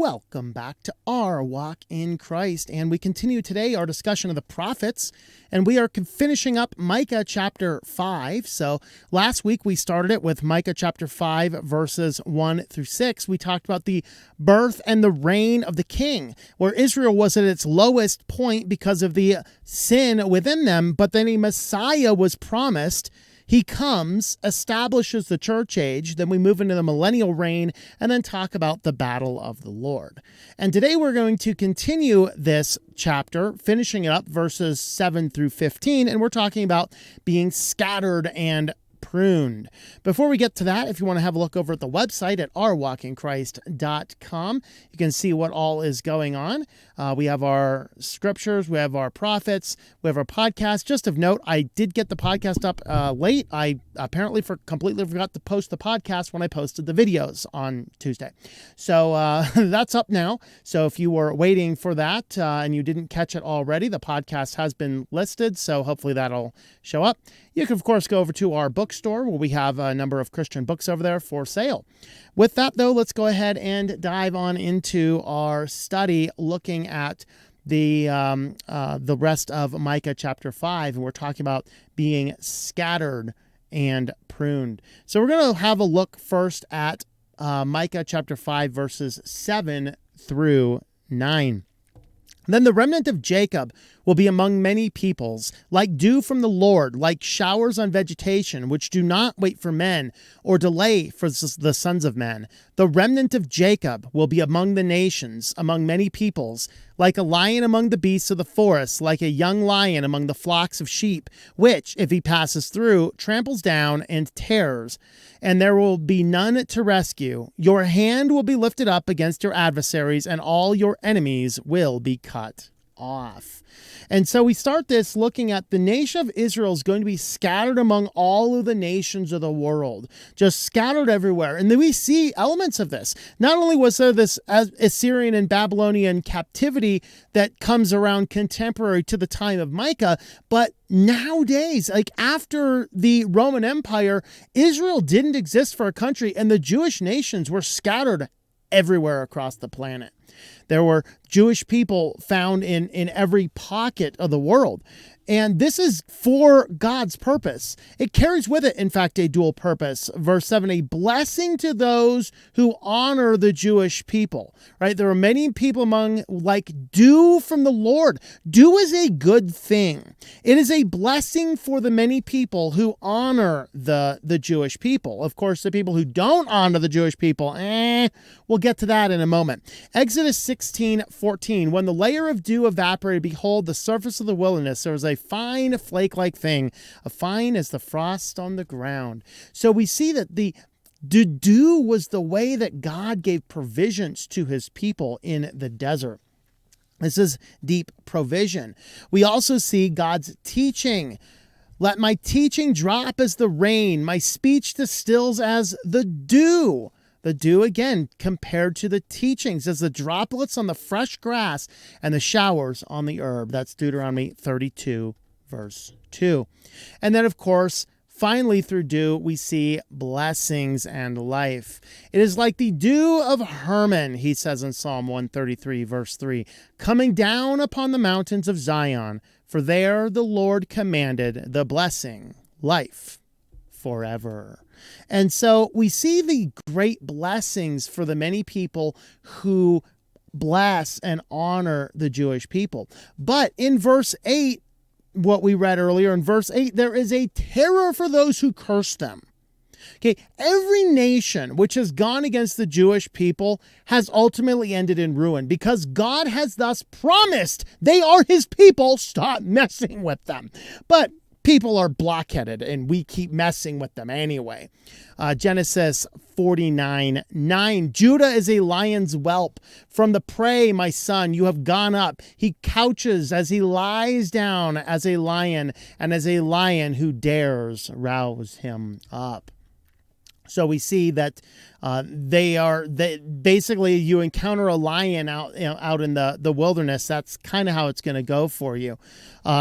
Welcome back to Our Walk in Christ, and we continue today our discussion of the prophets, and we are finishing up Micah chapter 5. So last week we started it with Micah chapter 5, verses 1 through 6. We talked about the birth and the reign of the king, where Israel was at its lowest point because of the sin within them, but then a Messiah was promised. He comes, establishes the church age, then we move into the millennial reign, and then talk about the battle of the Lord. And today we're going to continue this chapter, finishing it up, verses 7 through 15, and we're talking about being scattered and pruned. Before we get to that, if you want to have a look over at the website at ourwalkinchrist.com, you can see what all is going on. We have our scriptures, we have our prophets, we have our podcast. Just of note, I did get the podcast up late. I apparently completely forgot to post the podcast when I posted the videos on Tuesday. So that's up now. So if you were waiting for that and you didn't catch it already, the podcast has been listed. So hopefully that'll show up. You can, of course, go over to our bookstore where we have a number of Christian books over there for sale. With that, though, let's go ahead and dive on into our study looking at the rest of Micah chapter 5, and we're talking about being scattered and pruned. So we're going to have a look first at Micah chapter 5, verses 7 through 9. Then the remnant of Jacob will be among many peoples, like dew from the Lord, like showers on vegetation, which do not wait for men or delay for the sons of men. The remnant of Jacob will be among the nations, among many peoples, like a lion among the beasts of the forest, like a young lion among the flocks of sheep, which, if he passes through, tramples down and tears, and there will be none to rescue. Your hand will be lifted up against your adversaries, and all your enemies will be cut off. And so we start this looking at the nation of Israel is going to be scattered among all of the nations of the world, just scattered everywhere. And then we see elements of this. Not only was there this Assyrian and Babylonian captivity that comes around contemporary to the time of Micah, but nowadays, like after the Roman Empire, Israel didn't exist for a country, and the Jewish nations were scattered everywhere across the planet. There were Jewish people found in every pocket of the world. And this is for God's purpose. It carries with it, in fact, a dual purpose. Verse 7, a blessing to those who honor the Jewish people, right? There are many people among like dew from the Lord. Dew is a good thing. It is a blessing for the many people who honor the Jewish people. Of course, the people who don't honor the Jewish people, we'll get to that in a moment. Exodus 16:14, when the layer of dew evaporated, behold, the surface of the wilderness, there was a fine flake-like thing, a fine as the frost on the ground. So we see that the dew was the way that God gave provisions to his people in the desert. This is deep provision. We also see God's teaching. Let my teaching drop as the rain, my speech distills as the dew. The dew, again, compared to the teachings as the droplets on the fresh grass and the showers on the herb. That's Deuteronomy 32, verse 2. And then, of course, finally through dew, we see blessings and life. It is like the dew of Hermon, he says in Psalm 133, verse 3, coming down upon the mountains of Zion, for there the Lord commanded the blessing, life forever. And so we see the great blessings for the many people who bless and honor the Jewish people. But in verse 8, what we read earlier, in verse 8, there is a terror for those who curse them. Okay, every nation which has gone against the Jewish people has ultimately ended in ruin because God has thus promised they are his people. Stop messing with them. But people are blockheaded and we keep messing with them anyway. Genesis 49:9. Judah is a lion's whelp. From the prey, my son, you have gone up. He couches as he lies down as a lion, and as a lion who dares rouse him up. So we see that basically you encounter a lion out in the wilderness. That's kind of how it's going to go for you.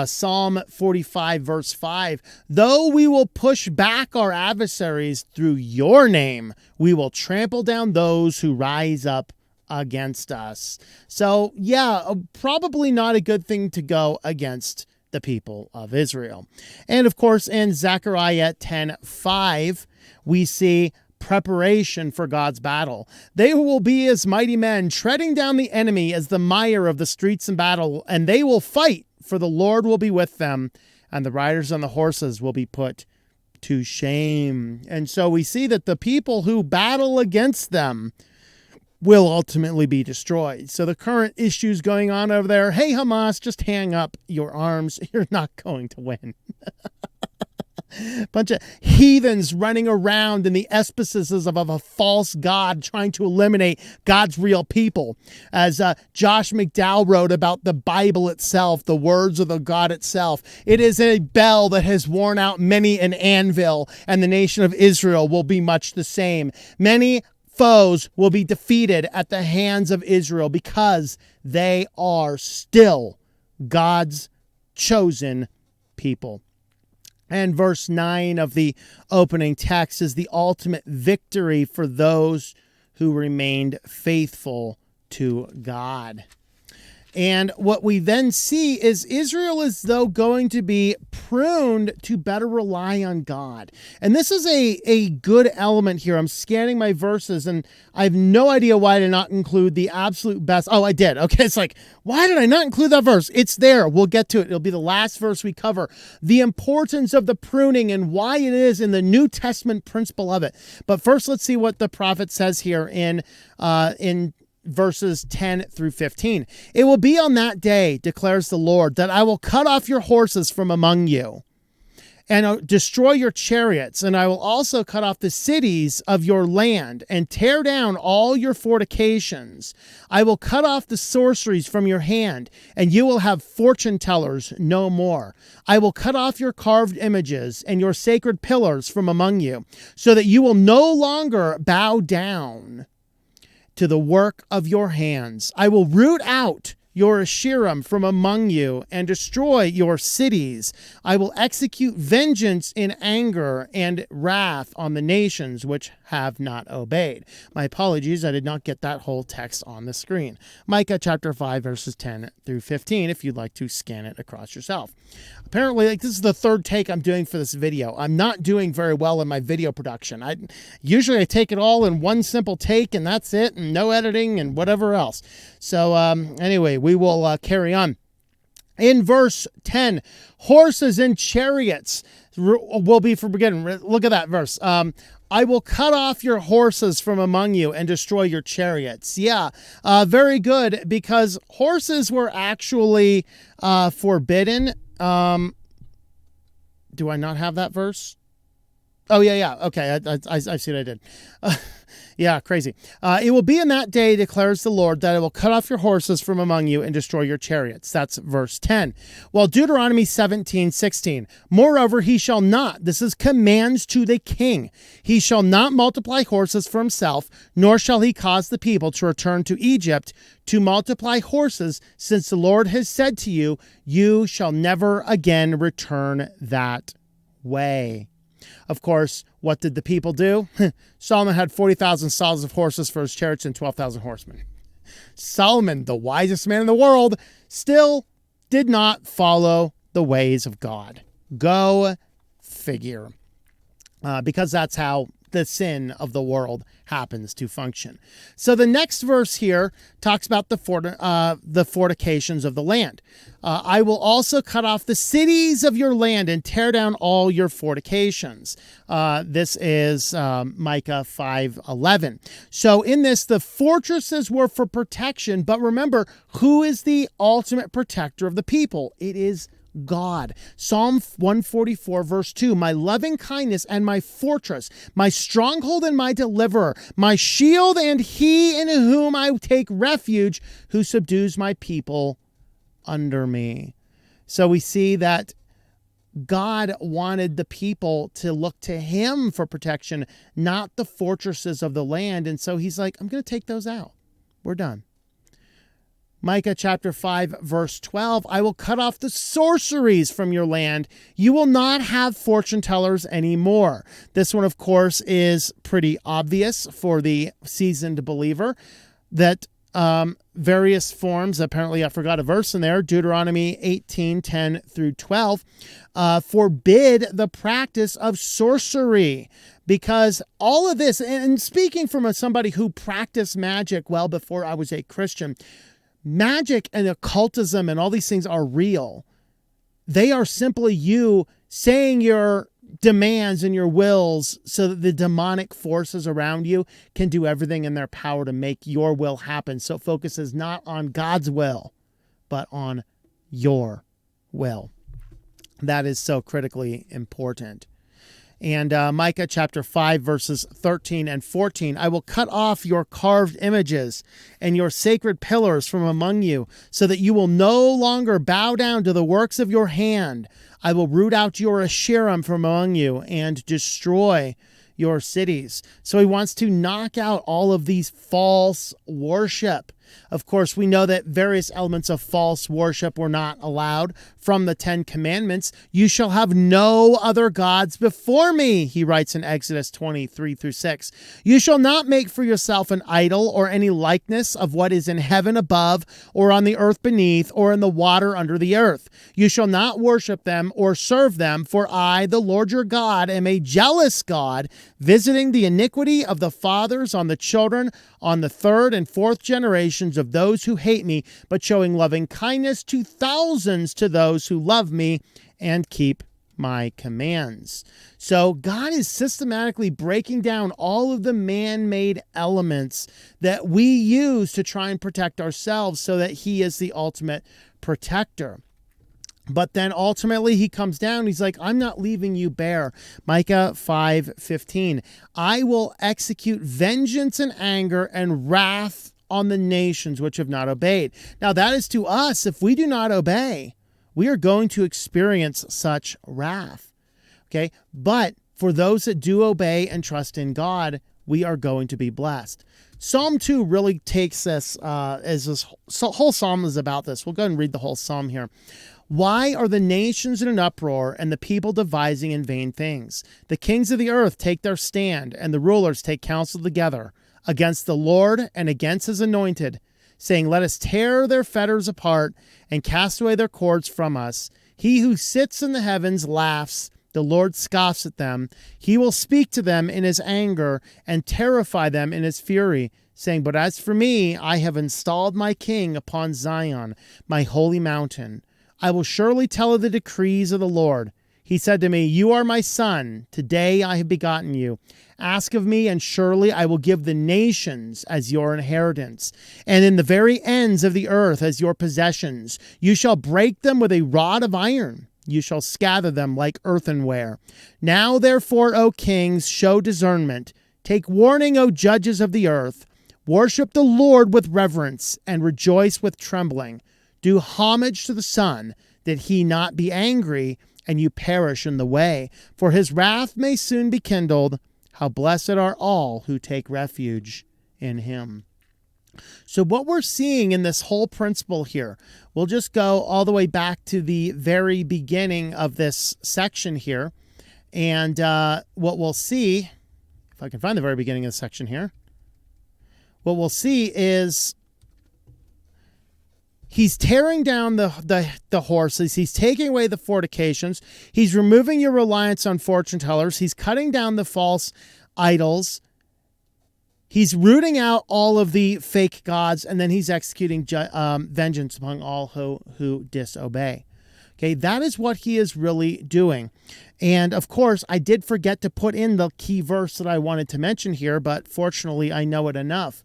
Psalm 45 verse 5, though we will push back our adversaries through your name, we will trample down those who rise up against us. So yeah, probably not a good thing to go against the people of Israel. And of course, in Zechariah 10:5, we see preparation for God's battle. They will be as mighty men, treading down the enemy as the mire of the streets in battle, and they will fight, for the Lord will be with them, and the riders on the horses will be put to shame. And so we see that the people who battle against them will ultimately be destroyed. So the current issues going on over there, hey Hamas, just hang up your arms. You're not going to win. Bunch of heathens running around in the auspices of a false god, trying to eliminate God's real people. As Josh McDowell wrote about the Bible itself, the words of the God itself, it is a bell that has worn out many an anvil, and the nation of Israel will be much the same. Many foes will be defeated at the hands of Israel because they are still God's chosen people. And verse 9 of the opening text is the ultimate victory for those who remained faithful to God. And what we then see is Israel is, though, going to be pruned to better rely on God. And this is a good element here. I'm scanning my verses, and I have no idea why I did not include the absolute best. Oh, I did. Okay, it's like, why did I not include that verse? It's there. We'll get to it. It'll be the last verse we cover. The importance of the pruning and why it is in the New Testament principle of it. But first, let's see what the prophet says here in verses 10 through 15. It will be on that day, declares the Lord, that I will cut off your horses from among you and destroy your chariots. And I will also cut off the cities of your land and tear down all your fortifications. I will cut off the sorceries from your hand, and you will have fortune tellers no more. I will cut off your carved images and your sacred pillars from among you, so that you will no longer bow down to the work of your hands. I will root out your Asherim from among you and destroy your cities. I will execute vengeance in anger and wrath on the nations which have not obeyed. My apologies, I did not get that whole text on the screen. Micah chapter 5, verses 10 through 15, if you'd like to scan it across yourself. Apparently, this is the third take I'm doing for this video. I'm not doing very well in my video production. Usually I take it all in one simple take, and that's it, and no editing and whatever else. So anyway, we will carry on. In verse 10, horses and chariots will be forbidden. Look at that verse. I will cut off your horses from among you and destroy your chariots. Yeah, very good, because horses were actually forbidden. Do I not have that verse? Oh, yeah. Okay, I see what I did. Yeah, crazy. It will be in that day, declares the Lord, that I will cut off your horses from among you and destroy your chariots. That's verse 10. Well, Deuteronomy 17:16. Moreover, he shall not, this is commands to the king, he shall not multiply horses for himself, nor shall he cause the people to return to Egypt to multiply horses, since the Lord has said to you, you shall never again return that way. Of course, what did the people do? Solomon had 40,000 stalls of horses for his chariots and 12,000 horsemen. Solomon, the wisest man in the world, still did not follow the ways of God. Go figure. Because that's how the sin of the world happens to function. So the next verse here talks about the fortifications of the land. I will also cut off the cities of your land and tear down all your fortifications. This is Micah 5:11. So in this, the fortresses were for protection, but remember, who is the ultimate protector of the people? It is God. Psalm 144 verse 2, my loving kindness and my fortress, my stronghold and my deliverer, my shield and he in whom I take refuge, who subdues my people under me. So we see that God wanted the people to look to him for protection, not the fortresses of the land. And so he's like, I'm going to take those out. We're done. Micah chapter 5, verse 12, I will cut off the sorceries from your land. You will not have fortune tellers anymore. This one, of course, is pretty obvious for the seasoned believer, that various forms. Apparently, I forgot a verse in there. Deuteronomy 18:10 through 12, forbid the practice of sorcery, because all of this, and speaking from somebody who practiced magic well before I was a Christian, magic and occultism and all these things are real. They are simply you saying your demands and your wills so that the demonic forces around you can do everything in their power to make your will happen. So it focuses not on God's will, but on your will. That is so critically important. And Micah chapter 5, verses 13 and 14, I will cut off your carved images and your sacred pillars from among you, so that you will no longer bow down to the works of your hand. I will root out your Asherim from among you and destroy your cities. So he wants to knock out all of these false worship. Of course, we know that various elements of false worship were not allowed from the 10 Commandments. You shall have no other gods before me, he writes in Exodus 23 through 6. You shall not make for yourself an idol or any likeness of what is in heaven above, or on the earth beneath, or in the water under the earth. You shall not worship them or serve them, for I, the Lord your God, am a jealous God, visiting the iniquity of the fathers on the children, on the third and fourth generations of those who hate me, but showing loving kindness to thousands to those who love me and keep my commands. So God is systematically breaking down all of the man-made elements that we use to try and protect ourselves, so that he is the ultimate protector. But then ultimately he comes down. He's like, I'm not leaving you bare. Micah 5:15. I will execute vengeance and anger and wrath on the nations which have not obeyed. Now that is to us. If we do not obey, we are going to experience such wrath. Okay. But for those that do obey and trust in God, we are going to be blessed. Psalm 2 really takes this, as this whole psalm is about this. We'll go ahead and read the whole psalm here. Why are the nations in an uproar and the people devising in vain things? The kings of the earth take their stand, and the rulers take counsel together against the Lord and against his anointed, saying, let us tear their fetters apart and cast away their cords from us. He who sits in the heavens laughs. The Lord scoffs at them. He will speak to them in his anger and terrify them in his fury, saying, but as for me, I have installed my king upon Zion, my holy mountain. I will surely tell of the decrees of the Lord. He said to me, you are my son. Today I have begotten you. Ask of me, and surely I will give the nations as your inheritance, and in the very ends of the earth as your possessions. You shall break them with a rod of iron. You shall scatter them like earthenware. Now, therefore, O kings, show discernment. Take warning, O judges of the earth. Worship the Lord with reverence, and rejoice with trembling. Do homage to the Son, that he not be angry, and you perish in the way. For his wrath may soon be kindled. How blessed are all who take refuge in him. So what we're seeing in this whole principle here, we'll just go all the way back to the very beginning of this section here. And what we'll see, if I can find the very beginning of the section here, what we'll see is he's tearing down the horses. He's taking away the fortifications. He's removing your reliance on fortune tellers. He's cutting down the false idols. He's rooting out all of the fake gods, and then he's executing vengeance among all who disobey. Okay, that is what he is really doing. And of course, I did forget to put in the key verse that I wanted to mention here, but fortunately I know it enough.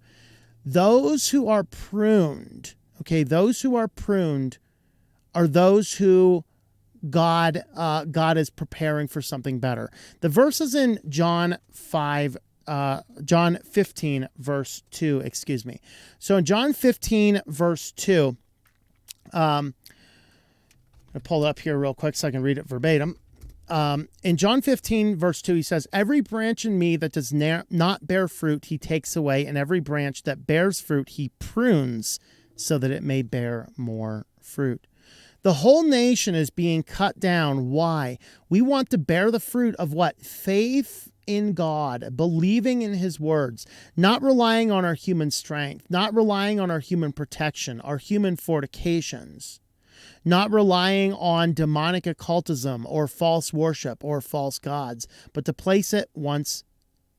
Those who are pruned, okay, those who are pruned are those who God is preparing for something better. The verse is in John 15, verse 2, excuse me. So in John 15, verse 2, I'm going to pull it up here real quick so I can read it verbatim. In John 15, verse 2, he says, every branch in me that does not bear fruit, he takes away, and every branch that bears fruit, he prunes so that it may bear more fruit. The whole nation is being cut down. Why? We want to bear the fruit of what? Faith in God, believing in his words, not relying on our human strength, not relying on our human protection, our human fortifications, not relying on demonic occultism or false worship or false gods, but to place it once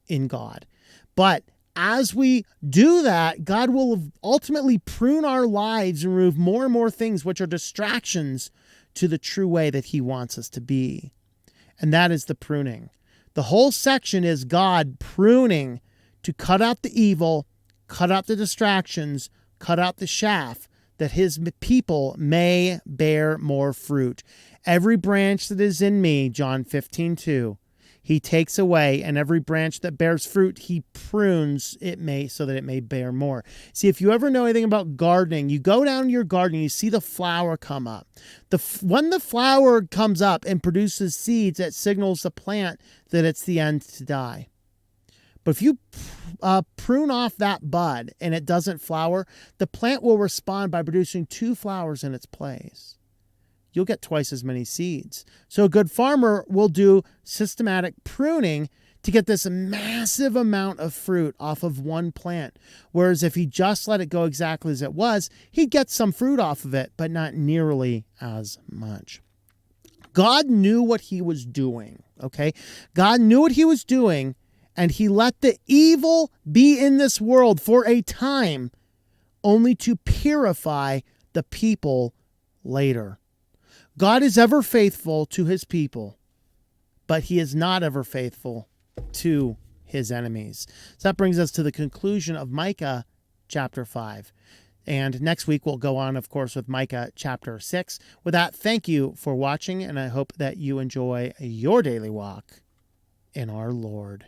in God. But as we do that, God will ultimately prune our lives and remove more and more things which are distractions to the true way that he wants us to be. And that is the pruning. The whole section is God pruning to cut out the evil, cut out the distractions, cut out the chaff, that his people may bear more fruit. Every branch that is in me, John 15:2, he takes away, and every branch that bears fruit, he prunes so that it may bear more. See, if you ever know anything about gardening, you go down your garden, you see the flower come up. When the flower comes up and produces seeds, it signals the plant that it's the end to die. But if you prune off that bud and it doesn't flower, the plant will respond by producing 2 flowers in its place. You'll get twice as many seeds. So a good farmer will do systematic pruning to get this massive amount of fruit off of one plant. Whereas if he just let it go exactly as it was, he'd get some fruit off of it, but not nearly as much. God knew what he was doing, okay? God knew what he was doing, and he let the evil be in this world for a time, only to purify the people later. God is ever faithful to his people, but he is not ever faithful to his enemies. So that brings us to the conclusion of Micah chapter 5. And next week we'll go on, of course, with Micah chapter 6. With that, thank you for watching, and I hope that you enjoy your daily walk in our Lord.